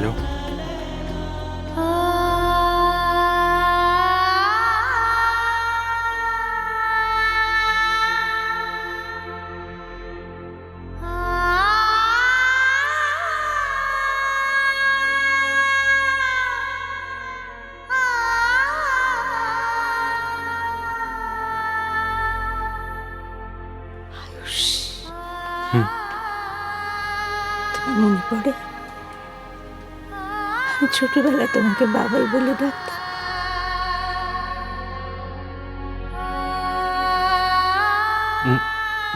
Hello, তোমার মনে পড়ে আমি ছোটবেলায় তোমাকে বাবাই বলে ডাকতাম।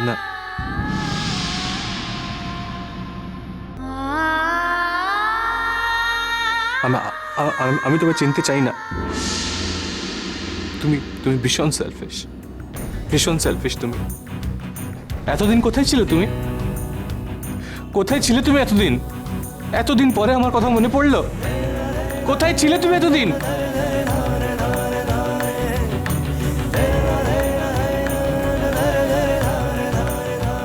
না আমি তোমায় চিনতে চাই না। তুমি তুমি ভীষণ সেলফিশ, ভীষণ সেলফিশ। তুমি এতদিন কোথায় ছিলে? তুমি কোথায় ছিলে? তুমি এতদিন, এতদিন পরে আমার কথা মনে পড়লো। কোথায় ছিলে তুমি এতদিন?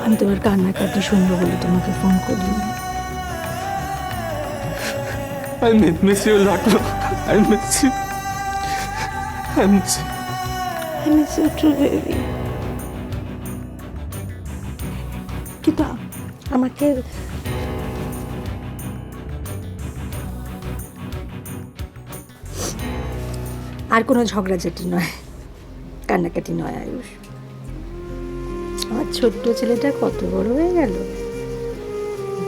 আমি তোমার কান্নাকাটি শুনবো বলে তোমাকে ফোন করি। I miss you a lot. I miss you. I miss you. I miss you too, baby. কিন্তু আমাকে আর কোনো ঝগড়াঝাটি নয়, কান্নাকাটি নয় আয়ুষ। আমার ছোট্ট ছেলেটা কত বড় হয়ে গেল,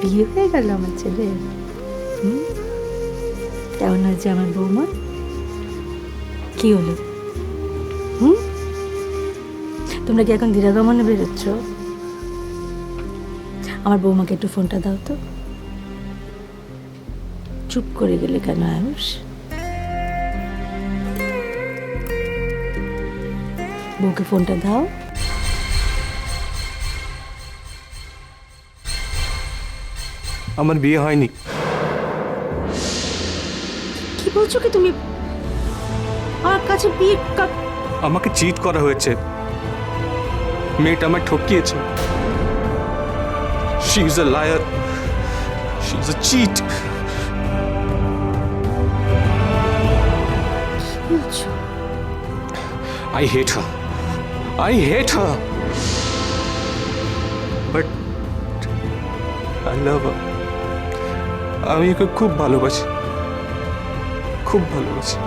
বিয়ে হয়ে গেল আমার ছেলে। কেমন আছে আমার বৌমা? কি হলো? তোমরা কি এখন দীর্ঘাগমনে বেরোচ্ছ? আমার বৌমাকে একটু ফোনটা দাও তো। চুপ করে গেলে কেন আয়ুষ? বউকে ফোনটা দাও। আমার বিয়ে হয়নি। কি বলছো কি তুমি? আমার কাছে বিয়ে আমাকে চিট করা হয়েছে। মেয়েটা আমায় ঠকিয়েছে। She is a liar. She is a cheat. কি বলছো? I hate her. I hate her. But I love her. আমি ওকে খুব ভালোবাসি, খুব ভালোবাসি।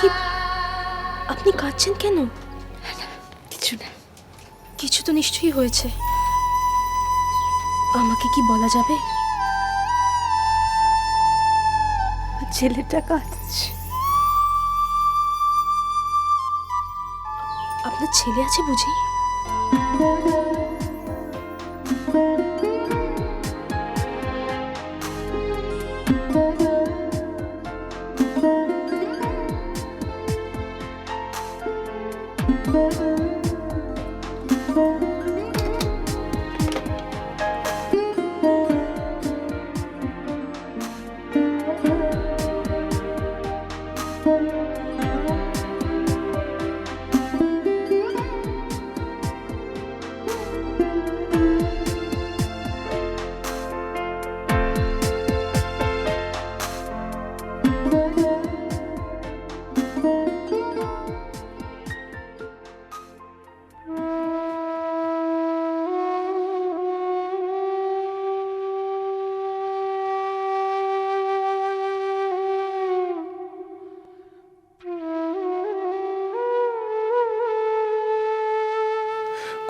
কি আপনি কাঁদছেন কেন? কিছু না। কিছু তো নিশ্চয়ই হয়েছে। আমাকে কি বলা যাবে? ছেলেটা কাঁদছে। আপনার ছেলে আছে বুঝি?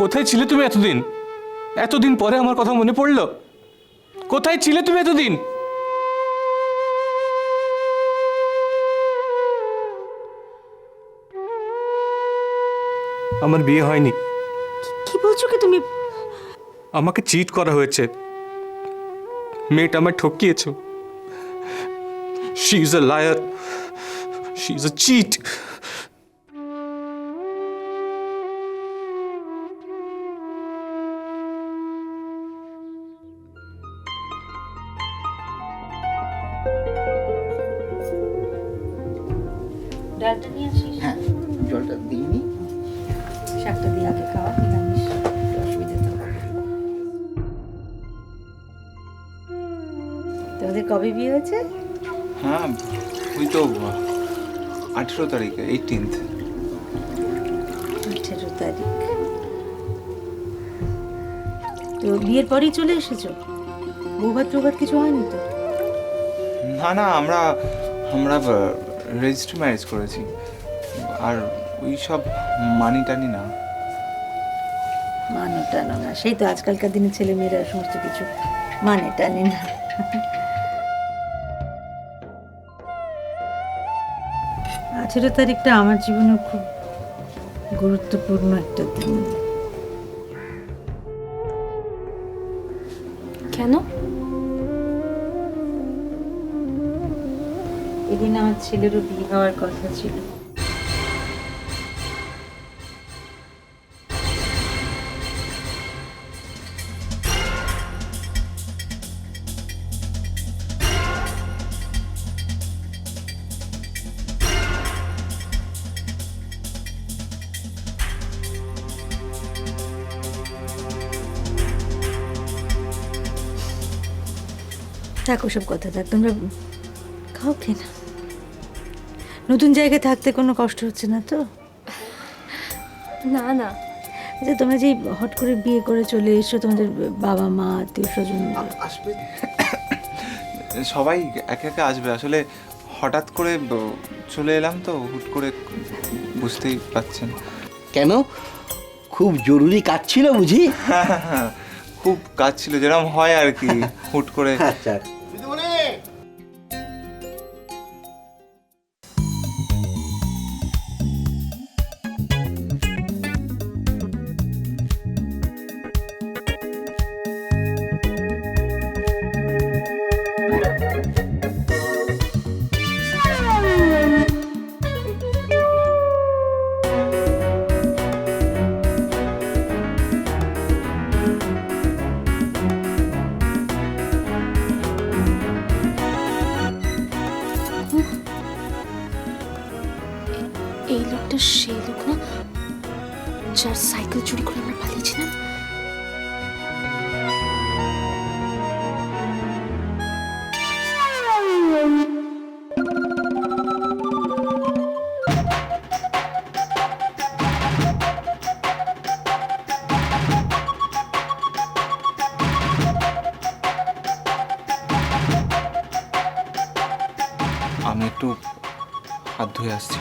কোথায় ছিলে তুমি এতদিন? এতদিন পরে আমার কথা মনে পড়লো। কোথায় ছিলে তুমি এতদিন? আমার বিয়ে হয়নি। কি বলছো কি তুমি? আমাকে চিট করা হয়েছে। মেয়েটা আমায় ঠকিয়েছে। She is a liar, she is a cheat. ডালটা নিয়ে আসিস। হ্যাঁ, জলটা দিইনি। শাকটা দিয়ে আগে খাওয়া, নিরামিষ অসুবিধা তো হবে। তোমাদের কবে বিয়ে হয়েছে? হ্যাঁ, ওই তো 18 তারিখে, 18th। 18 তারিখ। তো বিয়ের পরেই চলে এসেছো? বৌভাত প্রভাত কিছু হয়নি তো? না না, আমরা রেজিস্ট্রি ম্যারেজ করেছি। আর ওই সব মানি টানি না। মানে টানো না, সেই তো আজকালকার দিনে ছেলে মেয়েরা সমস্ত কিছু মানে টানে না। 18 তারিখটা আমার জীবনের খুব গুরুত্বপূর্ণ একটা দিন। কেন? এদিন আমার ছেলেরও বিয়ে হওয়ার কথা ছিল। থাক ওসব কথা, থাক। তোমরা খাও, খেয়ে না। নতুন জায়গায় থাকতে কোনো কষ্ট হচ্ছে না তো? না না, যে তোমরা যে হট করে বিয়ে করে চলে এসো, তোমাদের বাবা মা আত্মীয় স্বজন আসবে সবাই, একে একে আসবে। আসলে হঠাৎ করে চলে এলাম তো, হুট করে, বুঝতেই পারছেন। কেন, খুব জরুরি কাজ ছিল বুঝি? হ্যাঁ, খুব কাজ ছিল, যেরকম হয় আর কি, হুট করে। আচ্ছা, এই লোকটা সেই লোক না যার সাইকেল চুরি করে আমরা পালিয়েছিলাম? আমি একটু হাত ধুয়ে আসছি।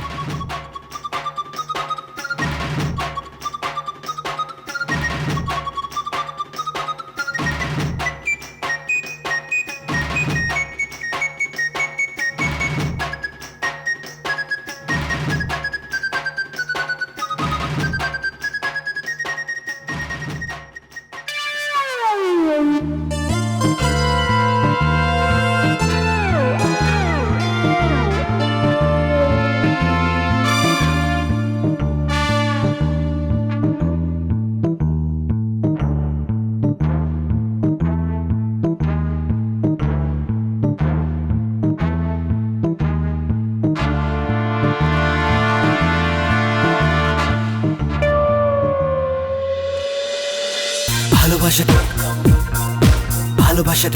ভালোবাসা